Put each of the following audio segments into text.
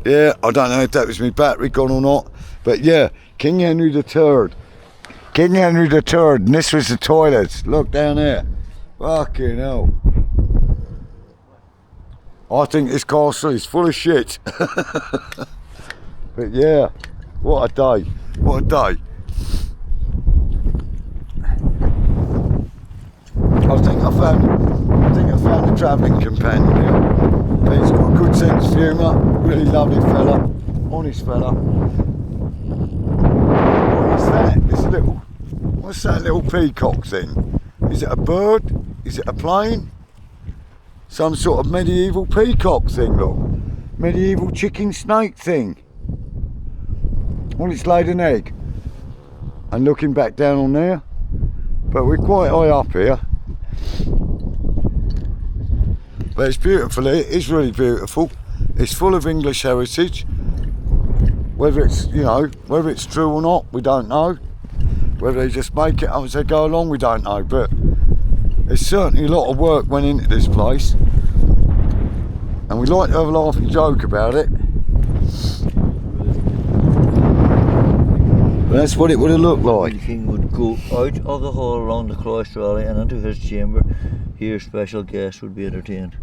Yeah, I don't know if that was my battery gone or not, but yeah, King Henry the Third. King Henry the Third, and this was the toilets. Look down there. Fucking hell. I think this castle is full of shit. But yeah, what a day. What a day. I think I found a travelling companion here. He's got a good sense of humour, really lovely fella, honest fella. What is that? This little, what's that little peacock thing? Is it a bird? Is it a plane? Some sort of medieval peacock thing, look. Medieval chicken snake thing. Well, it's laid an egg. And looking back down on there. But we're quite high up here. But it's beautiful, it is really beautiful. It's full of English heritage. Whether it's, you know, whether it's true or not, we don't know. Whether they just make it up as they go along, we don't know. But there's certainly a lot of work went into this place. And we like to have a laugh and joke about it. But that's what it would have looked like. The king would go out of the hall along the cloister alley and into his chamber. Here special guests would be entertained.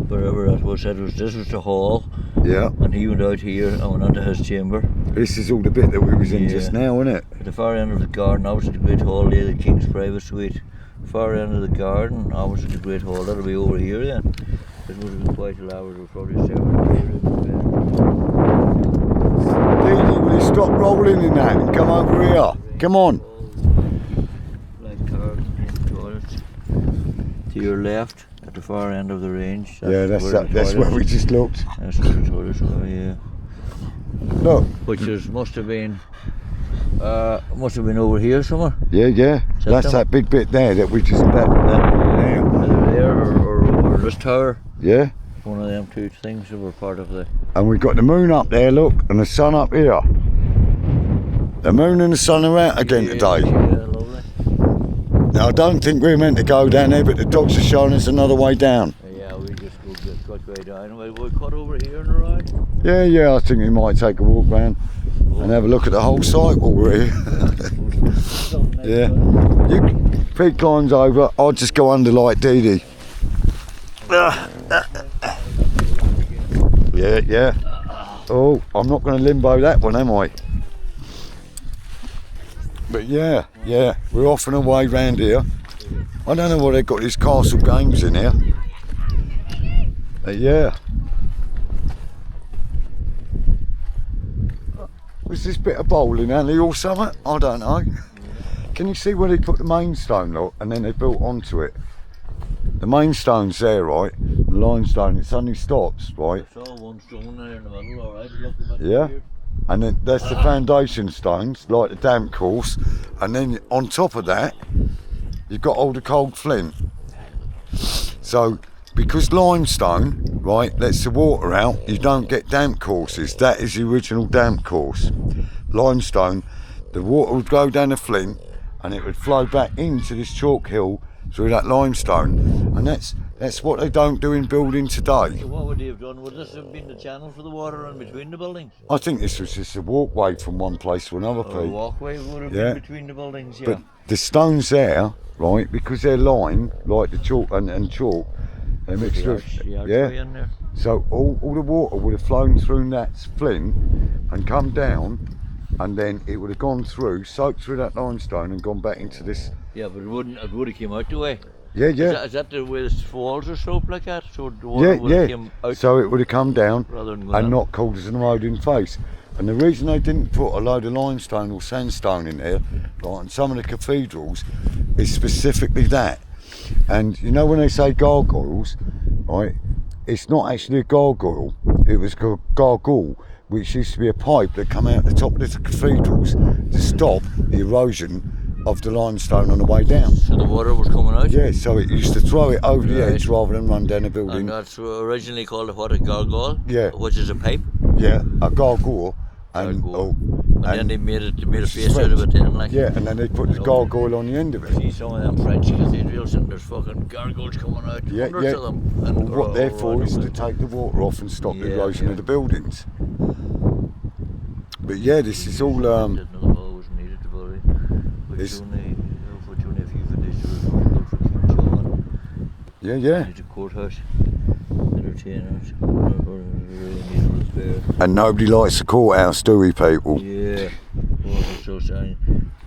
Wherever that was, this was the hall. Yeah. And he went out here and went into his chamber. This is all the bit that we was in just now, isn't it? At the far end of the garden, opposite the great hall, lay the king's private suite. Far end of the garden, opposite the great hall, that'll be over here then. It would have been quite elaborate, we'll probably say Dee, will you stop rolling in that and come over here? Come on. Black cars and toilets. To your left, at the far end of the range. That's where we just looked. That's where the toilets are, yeah. Look. Which must have been over here somewhere. Yeah. That's that big bit there that we just Either there or this tower. Yeah. One of them two things that were part of the... And we've got the moon up there, look, and the sun up here. The moon and the sun are out again today. Yeah, lovely. Now, I don't think we're meant to go down there, but the dogs are showing us another way down. Yeah, we just got way down. We'll cut over here and around. Yeah, I think we might take a walk round and have a look at the whole site while we're here. Yeah. Pete climbs over, I'll just go under like Dee Dee. Yeah. Oh, I'm not going to limbo that one, am I? But yeah, we're off and away round here. I don't know why they've got these castle games in here. But yeah. Was this bit of bowling alley or something? I don't know. Can you see where they put the main stone, look, and then they built onto it? The main stone's there, right? The limestone, it suddenly stops, right? I saw one stone there in the middle, alright. Yeah. And then that's the foundation stones, like the damp course. And then on top of that, you've got all the cold flint. So, because limestone, right, lets the water out, you don't get damp courses. That is the original damp course. Limestone, the water would go down the flint and it would flow back into this chalk hill through that limestone, and that's what they don't do in building today. So what would they have done? Would this have been the channel for the water in between the buildings? I think this was just a walkway from one place to another, Or a walkway would have Yeah. been between the buildings, yeah. But the stones there, right, because they're lined like the chalk and chalk, they mixed with, in there. so all the water would have flown through that flint and come down, and then it would have gone through, soaked through that limestone and gone back into this. Yeah, but it would have came out the way. Yeah. Is that the way the walls are sloped like that? So the water would have came out So it would have come down rather than and not called us an road in face. And the reason they didn't put a load of limestone or sandstone in there, like in some of the cathedrals, is specifically that. And you know when they say gargoyles, right, it's not actually a gargoyle, it was a gargoyle, which used to be a pipe that come out the top of the cathedrals to stop the erosion of the limestone on the way down. So the water was coming out? Yeah, so it used to throw it over the edge rather than run down a building. And that's originally called a gargoyle? Yeah. Which is a pipe? Yeah, a gargoyle, And, And then and they made a it's face out of it French. then, like. Yeah, and then they put the gargoyle on the end of it. See some of them French cathedrals and there's fucking gargoyles coming out, Yeah, hundreds yeah. of them. And Well, what they're for right is up to there. take the water off and stop the Yeah, erosion yeah. of the buildings. But yeah, this is all. Another hall was needed to bury. This- Which only a few conditions were responsible for King John. Yeah, yeah. Needs a courthouse, entertainers, really needed repair. And nobody likes the courthouse, do we, people? Yeah, water so saying.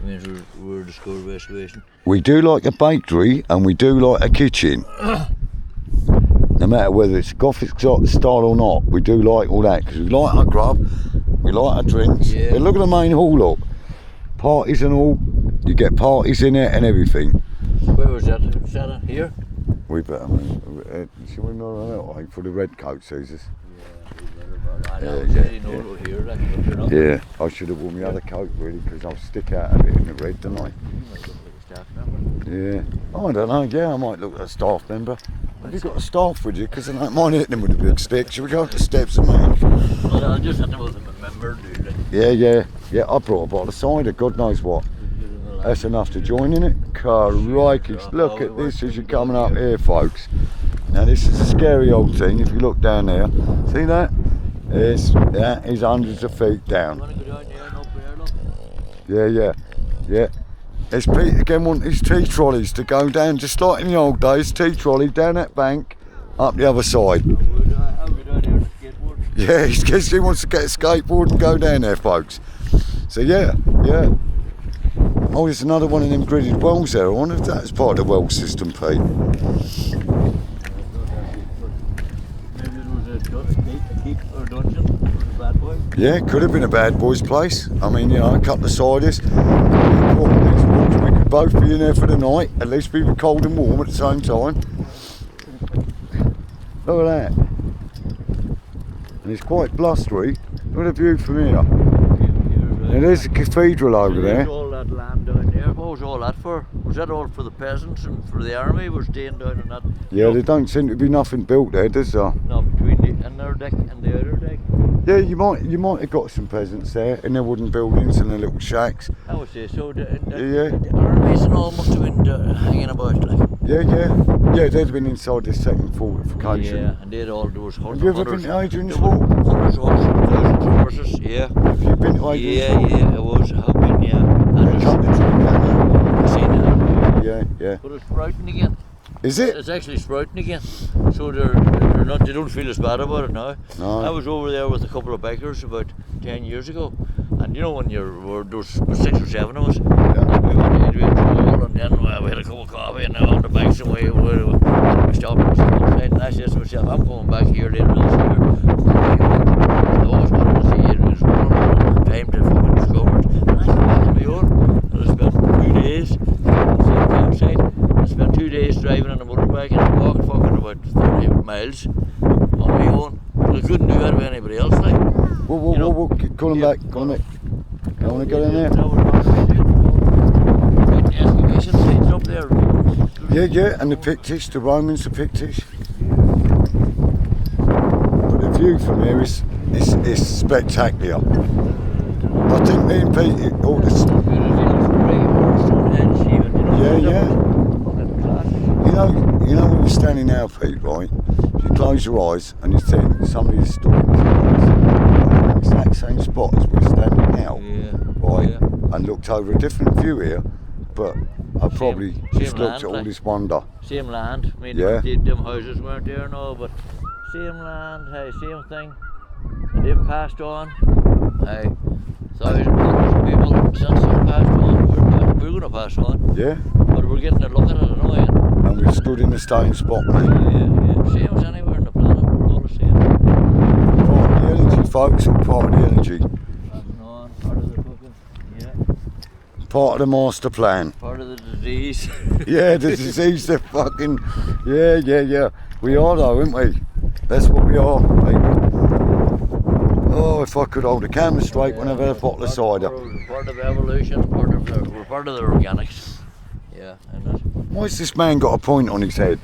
I mean, we're a discovered restoration. We do like a bakery and we do like a kitchen. No matter whether it's Gothic style or not, we do like all that because we like our grub, we like our drinks. Yeah. Yeah, look at the main hall up. Parties and all, you get parties in it and everything. Where was that? Was that here? We better, should we not run that way for the red coat, Caesars? I Yeah, don't yeah, really know it was here, like, but you're not. Yeah, I should have worn my other coat really because I'll stick out a bit in the red, don't I? You might look like a staff member. Yeah. Oh, I don't know, yeah, I might look at a staff member. Have you got a staff with you? Because I don't mind hitting them with a big stick. Should we go up the steps and make? Well, I just had to was a member, dude. Like, Yeah, yeah. Yeah, I brought a bottle of cider, God knows what. That's enough to join in it. Crikey, look at this as you're coming up here, folks. Now this is a scary old thing. If you look down there, see that? That is hundreds of feet you down. want to go down there and up there, look? Yeah, yeah, yeah. There's Pete again wanting his tea trolleys to go down, just like in the old days, tea trolley down that bank, up the other side. I'll go down here on the skateboard. Yeah, he wants to get a skateboard and go down there, folks. So yeah, yeah. Oh, there's another one of them gridded wells there. I wonder if that's part of the well system, Pete. Maybe it was a keep or dungeon for the bad boy. Yeah, could have been a bad boy's place. I mean, you know, a couple of ciders. We could both be in there for the night. At least we were cold and warm at the same time. Look at that. And it's quite blustery. Look at the view from here. Now there's a cathedral over there. All that land down there. What was all that for? Was that all for the peasants and for the army? Was staying down in that? Yeah, there don't seem to be nothing built there, does there? No, between the inner deck and the outer deck. Yeah, you might have got some peasants there in their wooden buildings and their little shacks. I would say so. Yeah. The armies and all must have been hanging about, like. Yeah, yeah. Yeah, they'd have been inside this second fortification. Yeah, and they'd all those Have you ever been to Adrian's Wall? Hundreds of horses, thousands of horses. Yeah. Have you been to Adrian's Wall? Yeah, I have been. Yeah. They cut the tree down I've seen that. there. Yeah, yeah. But it's sprouting again. Is it? It's actually sprouting again. So they're not. They don't feel as bad about it now. No. I was over there with a couple of bikers about 10 years ago, and you know when there was 6 or 7 of us. Yeah. And we went to Adrian's Wall, and then we had a cup of coffee, and now on the bikes, and we stopped outside, and I said to myself, I'm coming back here later this year. I always wanted to see Adrian's Wall, and time to fucking discover it. And I came back on my own, and I spent 2 days outside. I spent 2 days driving on a motorbike, and I walked fucking about 30 miles on my own. But I couldn't do that with anybody else, like. Whoa, You know, call him yeah. back, call him back. You want to go in there? The excavation sites up there. Yeah, yeah, and the Pictish, the Romans, the Pictish. But the view from here is spectacular. I think me and Pete ought to, you know when you're standing now, Pete, right? If you close your eyes and you think somebody stood in the exact same spot as we're standing now, right? Yeah. And looked over a different view here, but I probably just same looked land, at all like. this wonder. Same land. I mean, Yeah. them houses weren't there now, but same land, hey, same thing. And they've passed on. Hey, thousands of people since they've passed on. We're going to pass on. Yeah, But we're getting a look at it annoying. and we've stood in the same spot, mate. Yeah. Same as anywhere on the planet. We're all the same. Part of the energy, folks, or part of the energy. Passing on, part of the fucking, yeah, Part of the master plan. part of the disease. Yeah, the disease, the fucking, yeah. We are though, aren't we? That's what we are, mate. Oh, if I could hold the camera straight when I've had a bottle of cider. We're part of evolution, we're part of the organics. Yeah, and that. Why's this man got a point on his head?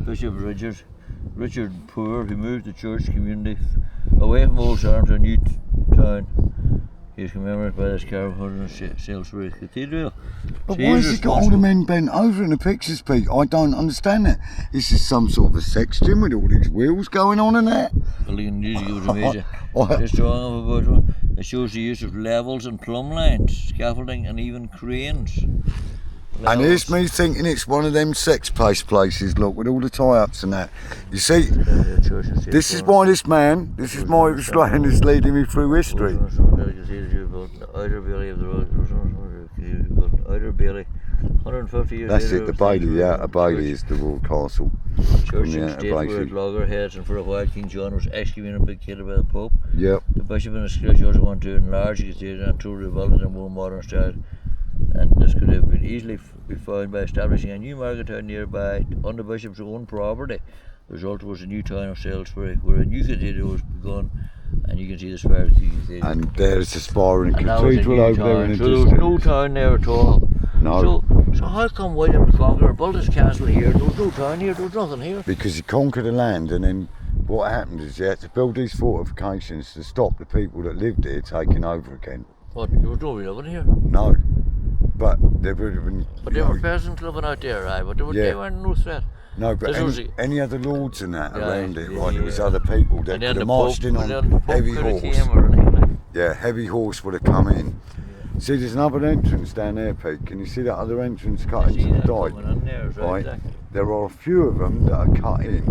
Bishop Richard Richard Poor, who moved the church community away from Old Sarum to a new town. He is commemorated by this carving in Salisbury Cathedral. But why has he got all the men bent over in the pictures, Pete? I don't understand that. This is some sort of a sex gym with all these wheels going on and that. Well, you can usually give it a measure. Just drawing of about one. It shows the use of levels and plumb lines, scaffolding, and even cranes. And here's me thinking it's one of them sex places, look, with all the tie-ups and that. You see, this is why this man, this is my Australian is leading me through history. Outer Bailey of the road, Outer Bailey, 150 years That's later, it, the Bailey, the Outer Bailey is the royal castle. Church the and Outer state were Bailey. at loggerheads, and for a while King John was excommunicated by the Pope. Yep. The bishop and his clergy wanted to enlarge the cathedral and to rebuild it in more modern style, and this could have been easily be found by establishing a new market town nearby on the bishop's own property. The result was a new town of Salisbury, where a new cathedral was begun, and you can see the spire of the cathedral. And there's the spire and And that was a cathedral new over there in town, the so there was distance. no town there at all. No. So how come William the Conqueror built his castle here? There was no town here, there was nothing here. Because he conquered the land, and then what happened is he had to build these fortifications to stop the people that lived here taking over again. What, there was nobody living here? No. But there would have been. But there were peasants living out there, right? But they weren't no threat. No, but This was any other lords and that around it, yeah, right? There was yeah. other people that And could then have the marched in and then on the Pope heavy could have horse. came or anything like. Yeah, heavy horse would have come in. See, there's another entrance down there, Pete. Can you see that other entrance cut See into the that dike? coming in there, Right. exactly. There are a few of them that are cut in